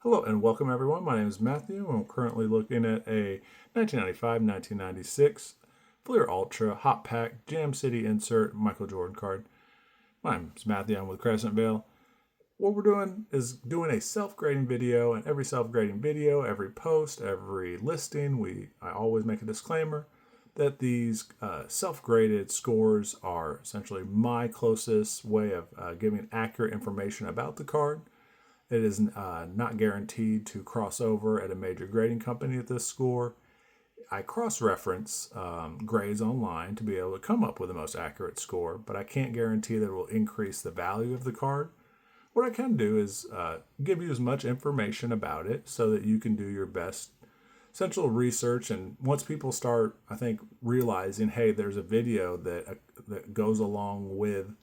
Hello and welcome everyone. My name is Matthew. I'm currently looking at a 1995-1996 Fleer Ultra Hot Pack Jam City Insert Michael Jordan card. My name is Matthew. I'm with Crescent Vale. What we're doing is doing a self-grading video, and every self-grading video, every post, every listing, I always make a disclaimer that these self-graded scores are essentially my closest way of giving accurate information about the card. It is not guaranteed to cross over at a major grading company at this score. I cross-reference grades online to be able to come up with the most accurate score, but I can't guarantee that it will increase the value of the card. What I can do is give you as much information about it so that you can do your best central research. And once people start, I think, realizing, hey, there's a video that goes along with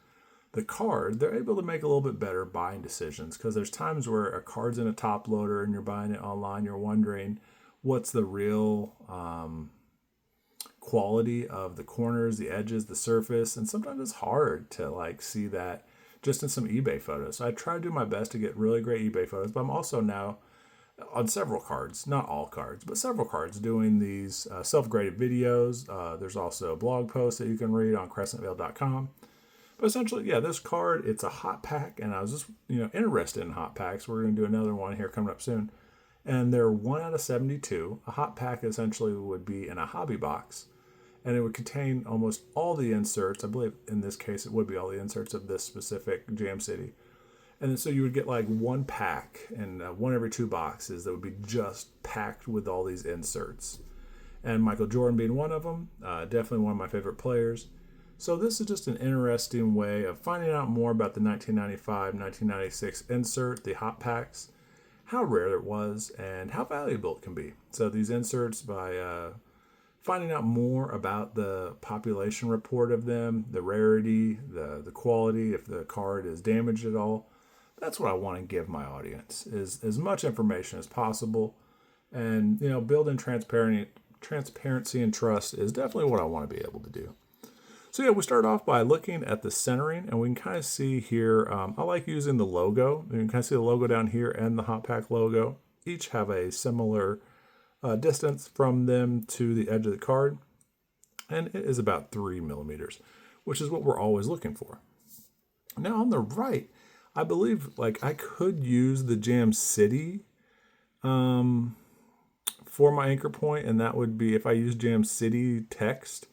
the card, they're able to make a little bit better buying decisions, because there's times where a card's in a top loader and you're buying it online, you're wondering what's the real quality of the corners, the edges, the surface, and sometimes it's hard to see that just in some eBay photos. So I try to do my best to get really great eBay photos, but I'm also now on several cards, not all cards, but several cards, doing these self-graded videos. There's also blog posts that you can read on crescentvale.com. But essentially, yeah, this card, it's a hot pack, and I was just, interested in hot packs. We're going to do another one here coming up soon. And they're 1 out of 72. A hot pack essentially would be in a hobby box, and it would contain almost all the inserts. I believe in this case it would be all the inserts of this specific Jam City. And so you would get like one pack, and one every 2 boxes that would be just packed with all these inserts. And Michael Jordan being one of them, definitely one of my favorite players. So this is just an interesting way of finding out more about the 1995-1996 insert, the hot packs, how rare it was, and how valuable it can be. So these inserts, by finding out more about the population report of them, the rarity, the quality, if the card is damaged at all, that's what I want to give my audience, is as much information as possible. And, building transparency and trust is definitely what I want to be able to do. So yeah, we start off by looking at the centering, and we can kind of see here, I like using the logo. You can kind of see the logo down here and the Hot Pack logo. Each have a similar distance from them to the edge of the card, and it is about 3 millimeters, which is what we're always looking for. Now on the right, I believe I could use the Jam City for my anchor point, and that would be if I use Jam City text.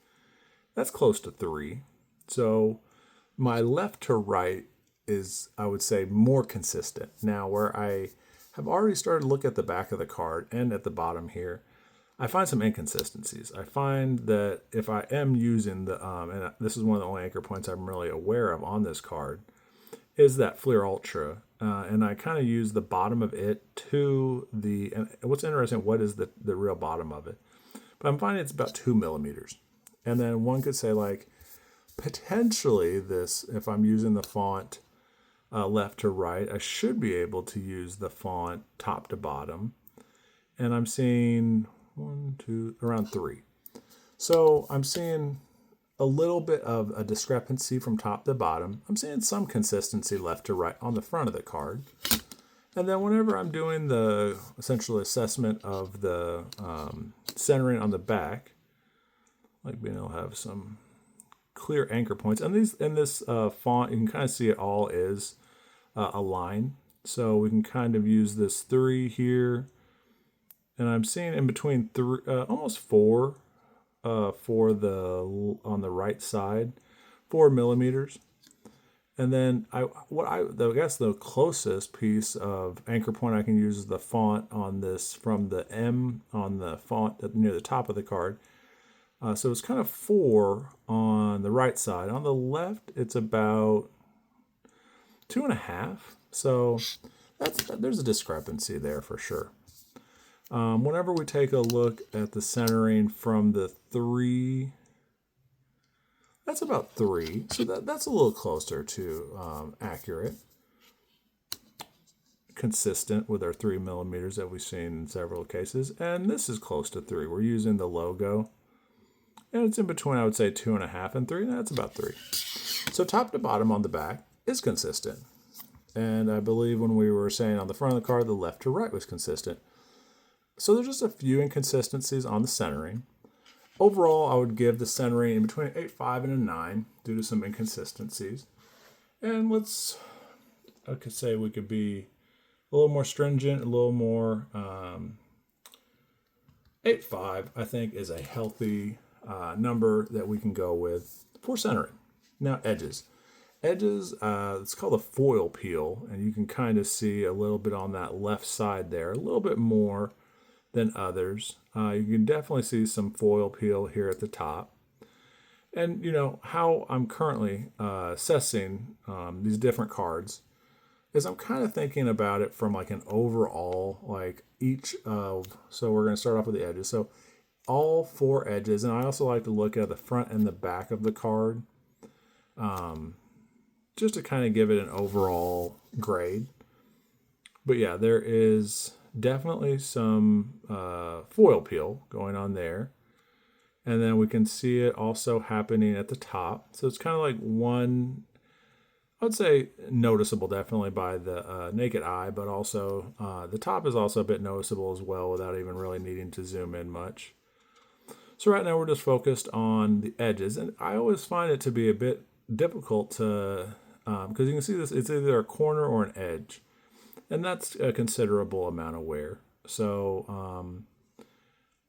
That's close to 3. So my left to right is, I would say, more consistent. Now, where I have already started to look at the back of the card and at the bottom here, I find some inconsistencies. I find that if I am using the, and this is one of the only anchor points I'm really aware of on this card, is that Fleer Ultra. And I kind of use the bottom of it to the, and what's interesting, what is the real bottom of it? But I'm finding it's about 2 millimeters. And then one could say, potentially this, if I'm using the font left to right, I should be able to use the font top to bottom. And I'm seeing around 3. So I'm seeing a little bit of a discrepancy from top to bottom. I'm seeing some consistency left to right on the front of the card. And then whenever I'm doing the essential assessment of the centering on the back, being able to have some clear anchor points. And in this font, you can kind of see it all is a line. So we can kind of use this 3 here. And I'm seeing in between 3, almost 4 for on the right side, 4 millimeters. And then I guess the closest piece of anchor point I can use is the font on this, from the M on the font near the top of the card. So it's kind of 4 on the right side. On the left, it's about 2.5. So there's a discrepancy there for sure. Whenever we take a look at the centering from the 3, that's about 3. So that's a little closer to accurate. Consistent with our 3 millimeters that we've seen in several cases. And this is close to 3. We're using the logo. And it's in between, I would say, 2.5 and 3. That's about 3. So top to bottom on the back is consistent. And I believe when we were saying on the front of the card, the left to right was consistent. So there's just a few inconsistencies on the centering. Overall, I would give the centering in between an 8.5 and a 9 due to some inconsistencies. And I could say we could be a little more stringent, a little more 8.5, I think, is a healthy number that we can go with for centering. Now, edges. Edges, it's called a foil peel, and you can kind of see a little bit on that left side there, a little bit more than others. You can definitely see some foil peel here at the top. And, how I'm currently assessing these different cards is I'm kind of thinking about it from like an overall, like so we're going to start off with the edges. So all 4 edges, and I also like to look at the front and the back of the card just to kind of give it an overall grade. But yeah, there is definitely some foil peel going on there. And then we can see it also happening at the top. So it's kind of like one, I would say noticeable definitely by the naked eye, but also the top is also a bit noticeable as well without even really needing to zoom in much. So right now we're just focused on the edges. And I always find it to be a bit difficult to, because you can see this, it's either a corner or an edge. And that's a considerable amount of wear. So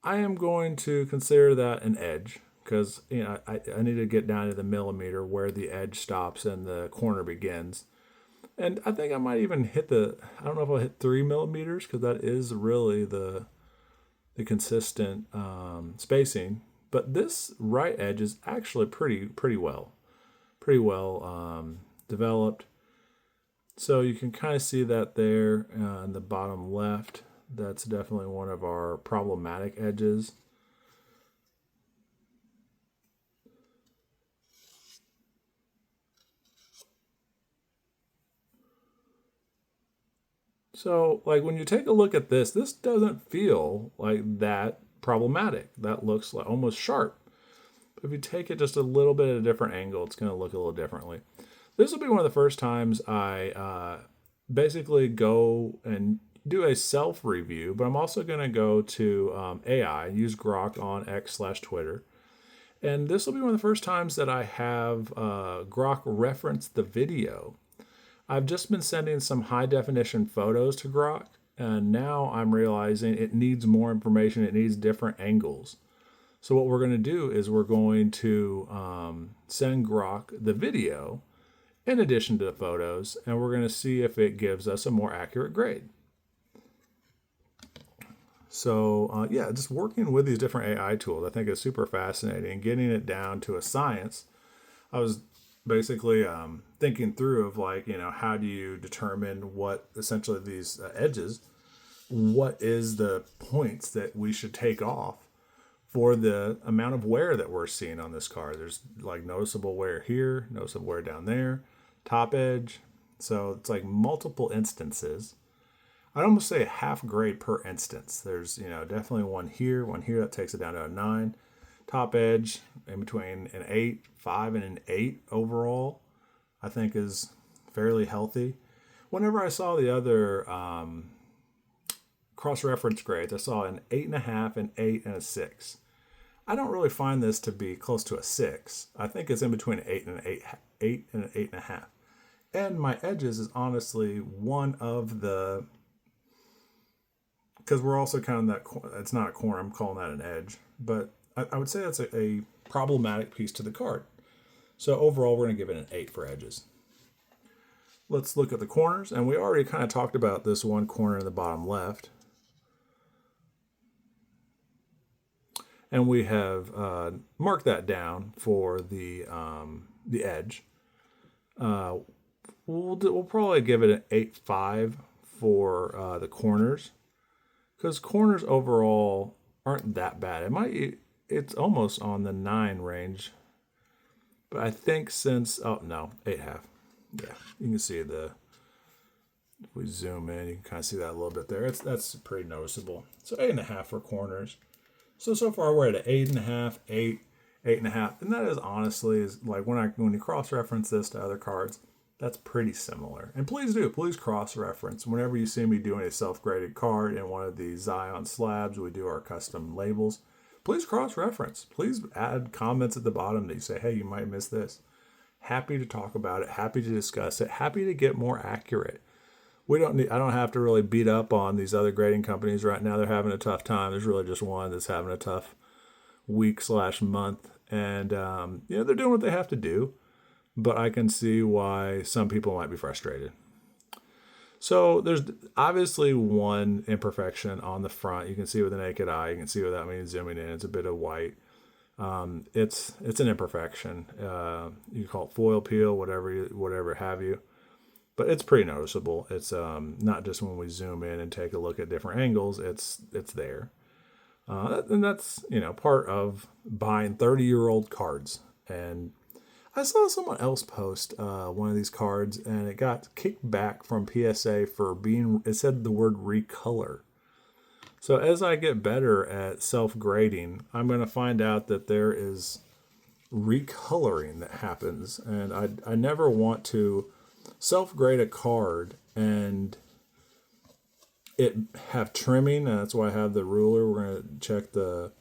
I am going to consider that an edge because I need to get down to the millimeter where the edge stops and the corner begins. And I think I might even hit I don't know if I'll hit 3 millimeters because that is really the consistent spacing. But this right edge is actually pretty well developed. So you can kind of see that there in the bottom left. That's definitely one of our problematic edges. So, like when you take a look at this doesn't feel like that problematic. That looks like almost sharp. But if you take it just a little bit at a different angle, it's going to look a little differently. This will be one of the first times I basically go and do a self-review, but I'm also going to go to AI, use Grok on X/Twitter. And this will be one of the first times that I have Grok reference the video. I've just been sending some high-definition photos to Grok, and now I'm realizing it needs more information. It needs different angles. So what we're going to do is we're going to send Grok the video in addition to the photos, and we're going to see if it gives us a more accurate grade. So yeah, just working with these different AI tools, I think is super fascinating. And getting it down to a science, I was basically thinking through of like, how do you determine what essentially these edges, what is the points that we should take off for the amount of wear that we're seeing on this car. There's like noticeable wear here, noticeable wear down there, top edge. So it's like multiple instances. I'd almost say a half grade per instance. There's, definitely one here that takes it down to a 9. Top edge in between an 8.5 and an 8 overall, I think is fairly healthy. Whenever I saw the other cross-reference grades, I saw an 8.5, an 8, and a 6. I don't really find this to be close to a 6. I think it's in between an 8 and an 8 and an 8.5. And my edges is honestly one of the, because we're also kind of that, it's not a corner, I'm calling that an edge, but I would say that's a problematic piece to the card. So overall, we're going to give it an 8 for edges. Let's look at the corners, and we already kind of talked about this one corner in the bottom left. And we have marked that down for the edge. We'll probably give it an 8.5 for the corners, because corners overall aren't that bad. It's almost on the 9 range, but I think since 8.5. Yeah, you can see if we zoom in, you can kind of see that a little bit there. That's pretty noticeable. So 8.5 for corners. So far we're at an 8.5, 8, 8.5, and that is honestly is like when you cross-reference this to other cards, That's pretty similar. And please cross-reference. Whenever you see me doing a self-graded card in one of these Zion slabs, we do our custom labels. Please cross-reference. Please add comments at the bottom that you say, hey, you might miss this. Happy to talk about it. Happy to discuss it. Happy to get more accurate. I don't have to really beat up on these other grading companies right now. They're having a tough time. There's really just one that's having a tough week/month. And, they're doing what they have to do. But I can see why some people might be frustrated. So there's obviously one imperfection on the front. You can see with the naked eye. You can see without me zooming in. It's a bit of white. It's an imperfection. You call it foil peel, whatever have you. But it's pretty noticeable. It's not just when we zoom in and take a look at different angles. It's there. And that's, part of buying 30-year-old cards. And I saw someone else post one of these cards, and it got kicked back from PSA for it said the word recolor. So as I get better at self-grading, I'm going to find out that there is recoloring that happens. And I never want to self-grade a card and it have trimming, and that's why I have the ruler. We're going to check the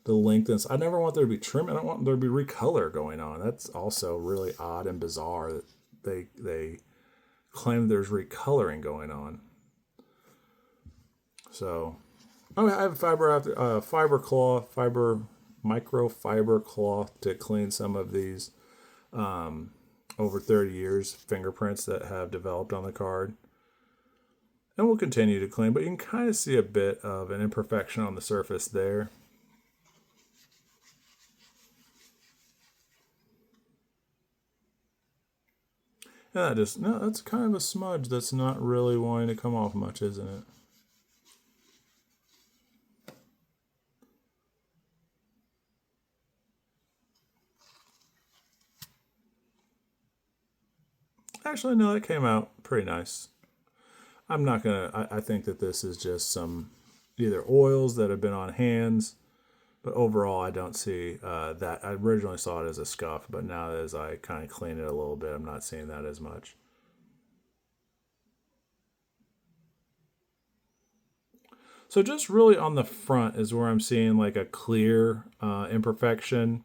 length. I never want there to be trim. I don't want there to be recolor going on. That's also really odd and bizarre that they claim there's recoloring going on. So I have microfiber cloth to clean some of these over 30 years fingerprints that have developed on the card. And we'll continue to clean, but you can kind of see a bit of an imperfection on the surface there. And that's kind of a smudge that's not really wanting to come off much, isn't it? Actually, no, that came out pretty nice. I think that this is just some either oils that have been on hands, but overall I don't see that. I originally saw it as a scuff, but now as I kind of clean it a little bit, I'm not seeing that as much. So just really on the front is where I'm seeing like a clear imperfection.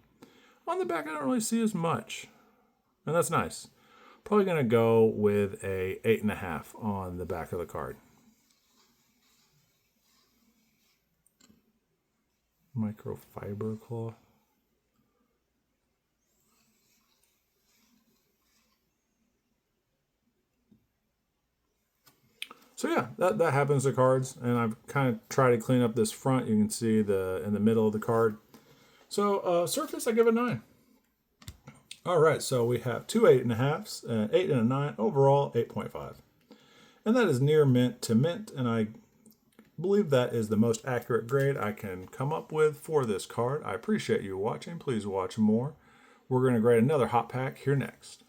On the back, I don't really see as much, and that's nice. Probably going to go with a 8.5 on the back of the card. Microfiber cloth. So yeah, that happens to cards, and I've kind of tried to clean up this front. You can see in the middle of the card. So surface, I give a 9. All right, so we have 2 8.5s, an 8 and a 9, overall 8.5. And that is near mint to mint, and I believe that is the most accurate grade I can come up with for this card. I appreciate you watching. Please watch more. We're going to grade another hot pack here next.